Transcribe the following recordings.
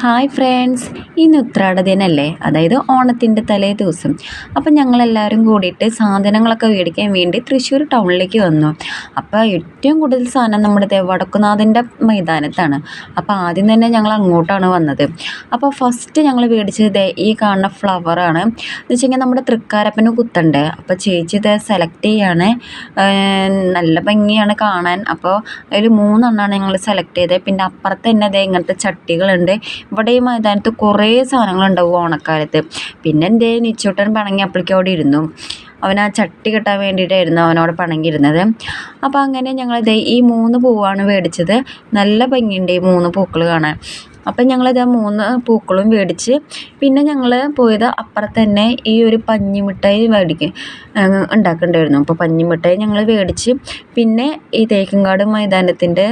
Hi friends, ഇന്ന് ഉത്രാട ദിനമല്ലേ, അതായത് ഓണത്തിൻ്റെ തലേ ദിവസം. അപ്പം ഞങ്ങളെല്ലാവരും കൂടിയിട്ട് സാധനങ്ങളൊക്കെ മേടിക്കാൻ വേണ്ടി തൃശ്ശൂർ ടൗണിലേക്ക് വന്നു. അപ്പോൾ ഏറ്റവും കൂടുതൽ സാധനം നമ്മുടെ വടക്കുന്നാഥൻ്റെ മൈതാനത്താണ്. അപ്പോൾ ആദ്യം തന്നെ ഞങ്ങൾ അങ്ങോട്ടാണ് വന്നത്. അപ്പോൾ ഫസ്റ്റ് ഞങ്ങൾ മേടിച്ചത് ഈ കാണുന്ന ഫ്ലവറാണ്. എന്ന് വെച്ചെങ്കിൽ നമ്മുടെ തൃക്കാരപ്പന് കുത്തണ്ടേ, അപ്പോൾ ചേച്ചി ഇത് സെലക്ട് ചെയ്യാണ്. നല്ല ഭംഗിയാണ് കാണാൻ. അപ്പോൾ അതിൽ 3 ഞങ്ങൾ സെലക്ട് ചെയ്തത്. പിന്നെ അപ്പുറത്ത് തന്നെ ഇങ്ങനത്തെ ചട്ടികളുണ്ട്. ഇവിടെ ഈ മൈതാനത്ത് കുറേ സാധനങ്ങളുണ്ടാവും ഓണക്കാലത്ത്. പിന്നെ എൻ്റെ നിച്ചൂട്ടൻ പിണങ്ങി അപ്പോഴേക്കും അവിടെ ഇരുന്നു. അവൻ ആ ചട്ടി കിട്ടാൻ വേണ്ടിയിട്ടായിരുന്നു അവനോട് പിണങ്ങിയിരുന്നത്. അപ്പോൾ അങ്ങനെ ഞങ്ങളിത് ഈ 3 പൂവാണ് മേടിച്ചത്. നല്ല ഭംഗിയുണ്ട് ഈ 3 പൂക്കൾ കാണാൻ. അപ്പം ഞങ്ങളിത് 3 പൂക്കളും മേടിച്ച് പിന്നെ ഞങ്ങൾ പോയത് അപ്പുറത്ത് തന്നെ ഈ ഒരു പഞ്ഞിമിഠായി ഉണ്ടാക്കണ്ടായിരുന്നു. അപ്പോൾ പഞ്ഞിമിഠായി ഞങ്ങൾ മേടിച്ച് പിന്നെ ഈ തേക്കിൻകാട് മൈതാനത്തിൻ്റെ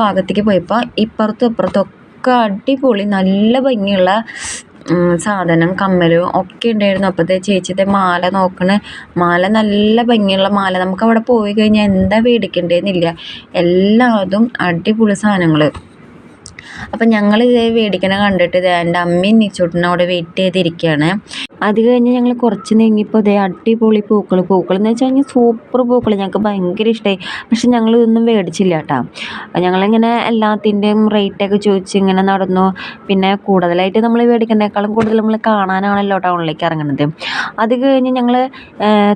ഭാഗത്തേക്ക് പോയപ്പോൾ ഇപ്പുറത്തും അപ്പുറത്തും ഒക്കെ അടിപൊളി നല്ല ഭംഗിയുള്ള സാധനം കമ്മലും ഒക്കെ ഉണ്ടായിരുന്നു. അപ്പോഴത്തെ ചേച്ചിയുടെ മാല നോക്കണ മാല നല്ല ഭംഗിയുള്ള മാല. നമുക്ക് അവിടെ പോയി കഴിഞ്ഞാൽ എന്താ മേടിക്കേണ്ടതെന്നില്ല, എല്ലാതും അടിപൊളി സാധനങ്ങൾ. അപ്പം ഞങ്ങൾ ഇത് മേടിക്കണ കണ്ടിട്ട് എൻ്റെ അമ്മയും നിച്ചൂട്ടനും അവിടെ വെയിറ്റ് ചെയ്തിരിക്കുകയാണ്. അത് കഴിഞ്ഞ് ഞങ്ങൾ കുറച്ച് നീങ്ങിയപ്പോൾ ഇതേ അടിപൊളി പൂക്കൾ എന്ന് വെച്ച് കഴിഞ്ഞാൽ സൂപ്പർ പൂക്കൾ. ഞങ്ങൾക്ക് ഭയങ്കര ഇഷ്ടമായി. പക്ഷെ ഞങ്ങൾ ഇതൊന്നും മേടിച്ചില്ല കേട്ടോ. ഞങ്ങളിങ്ങനെ എല്ലാത്തിൻ്റെയും റേറ്റൊക്കെ ചോദിച്ച് ഇങ്ങനെ നടന്നു. പിന്നെ കൂടുതലായിട്ട് നമ്മൾ മേടിക്കുന്നതിനേക്കാളും കൂടുതൽ നമ്മൾ കാണാനാണല്ലോ ടൗണിലേക്ക് ഇറങ്ങുന്നത്. അത് കഴിഞ്ഞ് ഞങ്ങൾ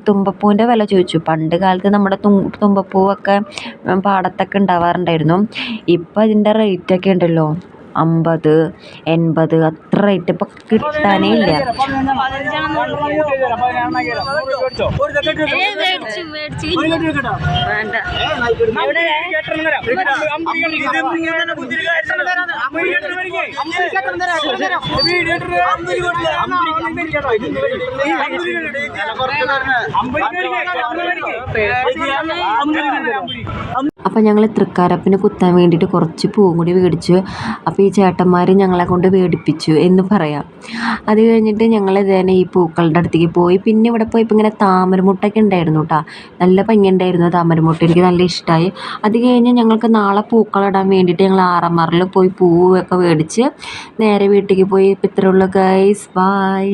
തുമ്പപ്പൂവിൻ്റെ വില ചോദിച്ചു. പണ്ട് കാലത്ത് നമ്മുടെ തുമ്പപ്പൂവൊക്കെ പാടത്തൊക്കെ ഉണ്ടാവാറുണ്ടായിരുന്നു. ഇപ്പം അതിൻ്റെ റേറ്റൊക്കെ ഉണ്ടല്ലോ 50, 80 അത്ര റേറ്റ് ഇപ്പം കിട്ടാനേ ഇല്ല. അപ്പം ഞങ്ങൾ തൃക്കാരപ്പന് കുത്താൻ വേണ്ടിയിട്ട് കുറച്ച് പൂവും കൂടി മേടിച്ചു. അപ്പോൾ ഈ ചേട്ടന്മാർ ഞങ്ങളെ കൊണ്ട് മേടിപ്പിച്ചു എന്ന് പറയാം. അത് കഴിഞ്ഞിട്ട് ഞങ്ങൾ ഇതേനെ ഈ പൂക്കളുടെ അടുത്തേക്ക് പോയി. പിന്നെ ഇവിടെ പോയപ്പോൾ ഇങ്ങനെ താമരമുട്ടൊക്കെ ഉണ്ടായിരുന്നു കേട്ടോ. നല്ല ഭംഗിയുണ്ടായിരുന്നു താമരമുട്ട, എനിക്ക് നല്ല ഇഷ്ടമായി. അത് കഴിഞ്ഞ് ഞങ്ങൾക്ക് നാളെ പൂക്കളിടാൻ വേണ്ടിയിട്ട് ഞങ്ങൾ ആറന്മാറിൽ പോയി പൂവൊക്കെ മേടിച്ച് നേരെ വീട്ടിലേക്ക് പോയി. ഇപ്പം ഇത്രയേ ഉള്ളൂ ഗൈസ്, ബൈ.